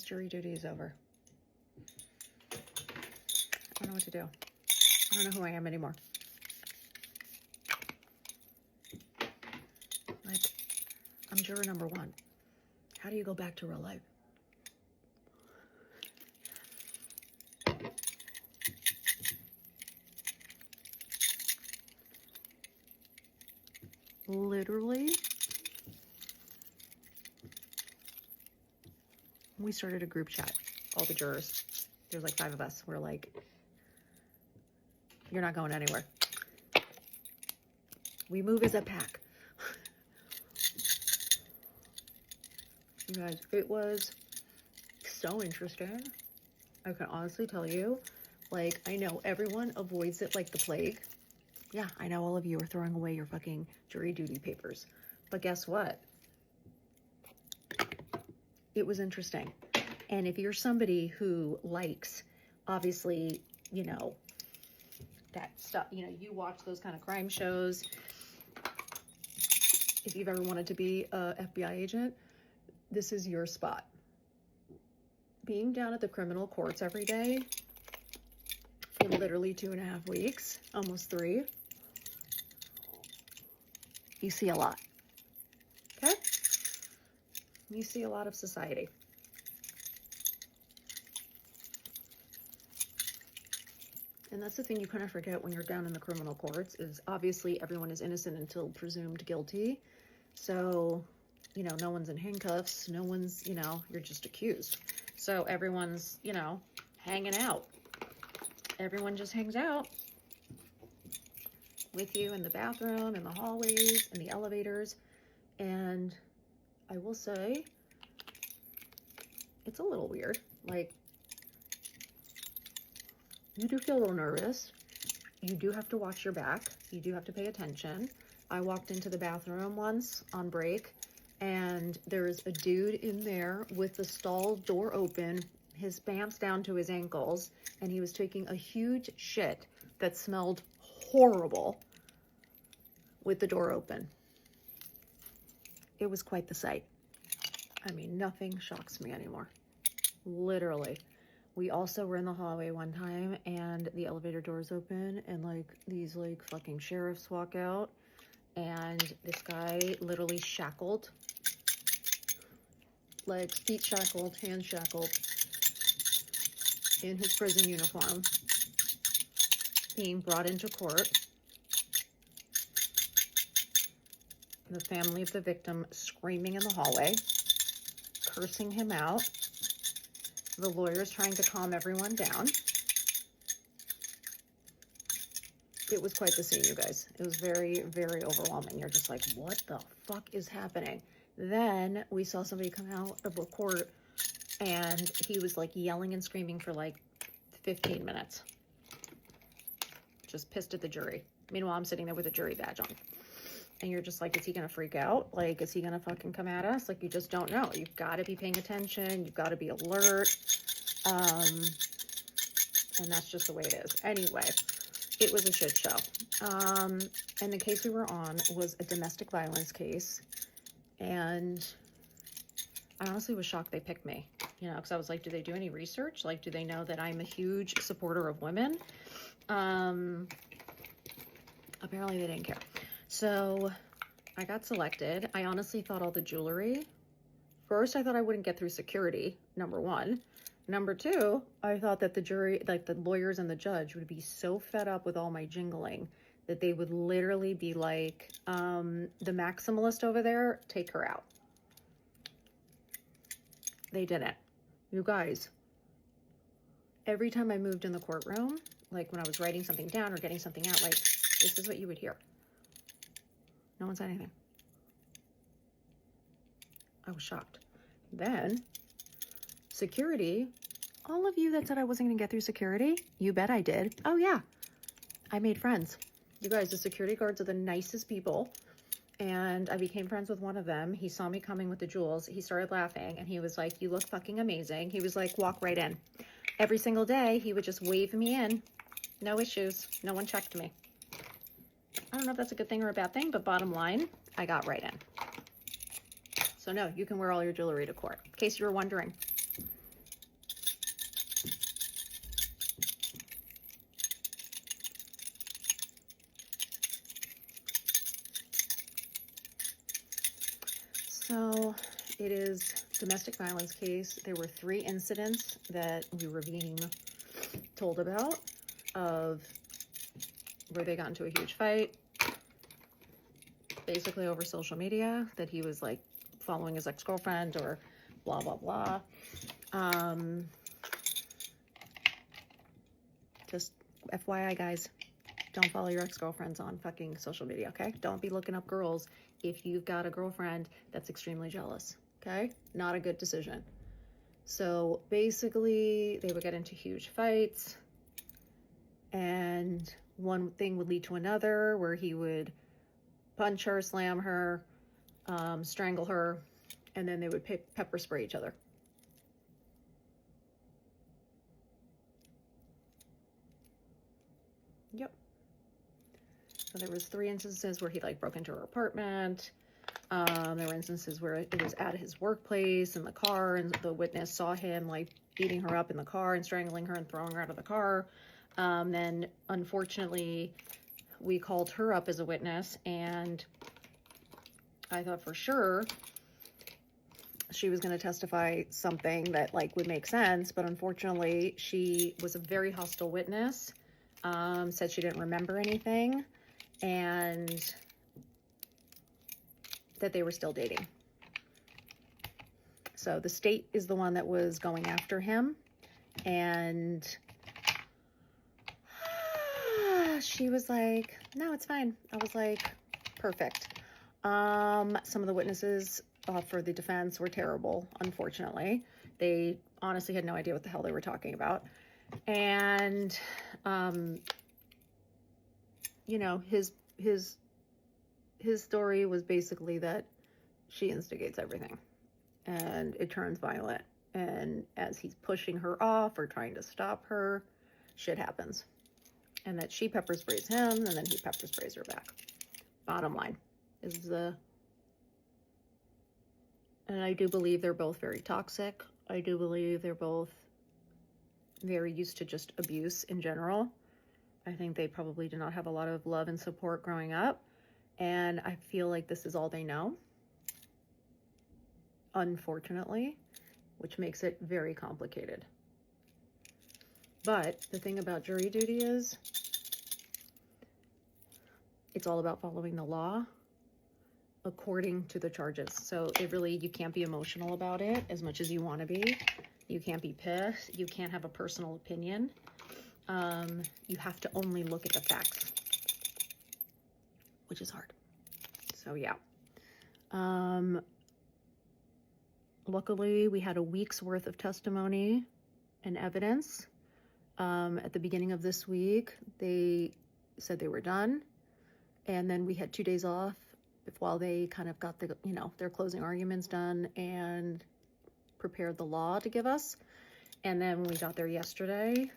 jury duty is over. I don't know what to do. I don't know who I am anymore. Like, I'm juror number 1. How do you go back to real life? Literally, we started a group chat, all the jurors. There's like 5 of us. We're like, you're not going anywhere. We move as a pack. You guys, it was so interesting. I can honestly tell you, like, I know everyone avoids it like the plague. Yeah, I know all of you are throwing away your fucking jury duty papers. But guess what? It was interesting. And if you're somebody who likes, obviously, you know, that stuff, you know, you watch those kind of crime shows. If you've ever wanted to be a FBI agent, this is your spot. Being down at the criminal courts every day for literally 2.5 weeks, almost 3, you see a lot, okay? You see a lot of society. And that's the thing you kind of forget when you're down in the criminal courts is obviously everyone is innocent until presumed guilty. So, you know, no one's in handcuffs. No one's, you know, you're just accused. So everyone's, you know, hanging out. Everyone just hangs out with you in the bathroom, in the hallways, in the elevators. And I will say, it's a little weird. Like, you do feel a little nervous. You do have to watch your back. You do have to pay attention. I walked into the bathroom once on break, and there's a dude in there with the stall door open, his pants down to his ankles, and he was taking a huge shit that smelled horrible with the door open. It was quite the sight. I mean, nothing shocks me anymore. Literally. We also were in the hallway one time and the elevator doors open and like these like fucking sheriffs walk out and this guy literally shackled, like feet shackled, hands shackled, in his prison uniform, being brought into court. The family of the victim screaming in the hallway, cursing him out. The lawyers trying to calm everyone down. It was quite the scene, you guys. It was very, very overwhelming. You're just like, what the fuck is happening? Then we saw somebody come out of a court and he was like yelling and screaming for like 15 minutes. Just pissed at the jury. Meanwhile, I'm sitting there with a jury badge on. And you're just like, is he going to freak out? Like, is he going to fucking come at us? Like, you just don't know. You've got to be paying attention. You've got to be alert. And that's just the way it is. Anyway, it was a shit show. And the case we were on was a domestic violence case. And I honestly was shocked they picked me, you know, because I was like, do they do any research? Like, do they know that I'm a huge supporter of women? Apparently they didn't care. So I got selected. I honestly thought all the jewelry. First, I thought I wouldn't get through security, number 1. Number 2, I thought that the jury, like the lawyers and the judge would be so fed up with all my jingling that they would literally be like, the maximalist over there, take her out. They didn't. You guys, every time I moved in the courtroom, like when I was writing something down or getting something out, like this is what you would hear. No one said anything. I was shocked. Then, security, all of you that said I wasn't going to get through security, you bet I did. Oh yeah, I made friends. You guys, the security guards are the nicest people. And I became friends with one of them. He saw me coming with the jewels. He started laughing and he was like, you look fucking amazing. He was like, walk right in. Every single day, he would just wave me in. No issues. No one checked me. I don't know if that's a good thing or a bad thing, but bottom line, I got right in. So no, you can wear all your jewelry to court, in case you were wondering. it is domestic violence case. There were 3 incidents that we were being told about of where they got into a huge fight, basically over social media, that he was like following his ex-girlfriend or blah, blah, blah. Just FYI, guys, don't follow your ex-girlfriends on fucking social media, okay? Don't be looking up girls if you've got a girlfriend that's extremely jealous, okay? Not a good decision. So basically, they would get into huge fights, and one thing would lead to another, where he would punch her, slam her, strangle her, and then they would pepper spray each other. Yep. So there was 3 instances where he like broke into her apartment. There were instances where it was at his workplace in the car, and the witness saw him like beating her up in the car and strangling her and throwing her out of the car. Then unfortunately, we called her up as a witness, and I thought for sure she was going to testify something that like would make sense, but unfortunately she was a very hostile witness. Said she didn't remember anything, and that they were still dating. So the state is the one that was going after him, and she was like, no, it's fine. I was like, perfect. Some of the witnesses for the defense were terrible, unfortunately. They honestly had no idea what the hell they were talking about. And, you know, his story was basically that she instigates everything, and it turns violent. And as he's pushing her off or trying to stop her, shit happens. And that she pepper sprays him, and then he pepper sprays her back. Bottom line is and I do believe they're both very toxic. I do believe they're both very used to just abuse in general. I think they probably did not have a lot of love and support growing up. And I feel like this is all they know, unfortunately, which makes it very complicated. But the thing about jury duty is it's all about following the law according to the charges. So it really, you can't be emotional about it as much as you want to be. You can't be pissed. You can't have a personal opinion. You have to only look at the facts, which is hard. So yeah. Luckily, we had a week's worth of testimony and evidence. At the beginning of this week, they said they were done. And then we had 2 days off while they kind of got the, their closing arguments done and prepared the law to give us. And then when we got there yesterday,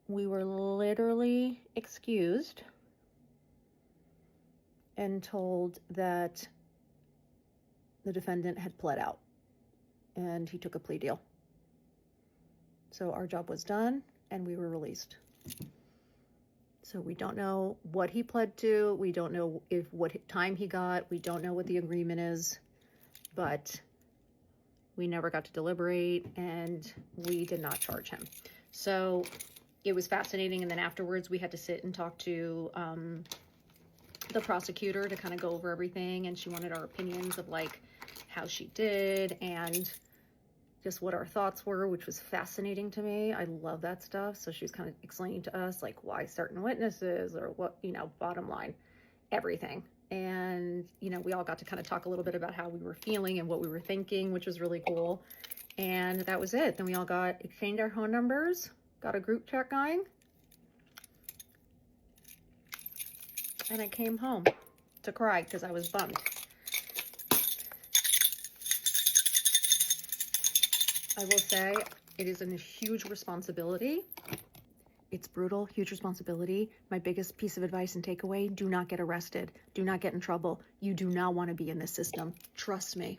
we were literally excused and told that the defendant had pled out and he took a plea deal. So our job was done and we were released. So we don't know what he pled to. We don't know what time he got. We don't know what the agreement is, but we never got to deliberate and we did not charge him. So it was fascinating. And then afterwards we had to sit and talk to the prosecutor to kind of go over everything. And she wanted our opinions of like how she did and just what our thoughts were, which was fascinating to me. I love that stuff. So she was kind of explaining to us like why certain witnesses or what, bottom line, everything. And, we all got to kind of talk a little bit about how we were feeling and what we were thinking, which was really cool. And that was it. Then we all exchanged our phone numbers, got a group chat going. And I came home to cry because I was bummed. I will say it is a huge responsibility. It's brutal, huge responsibility. My biggest piece of advice and takeaway, do not get arrested. Do not get in trouble. You do not want to be in this system. Trust me.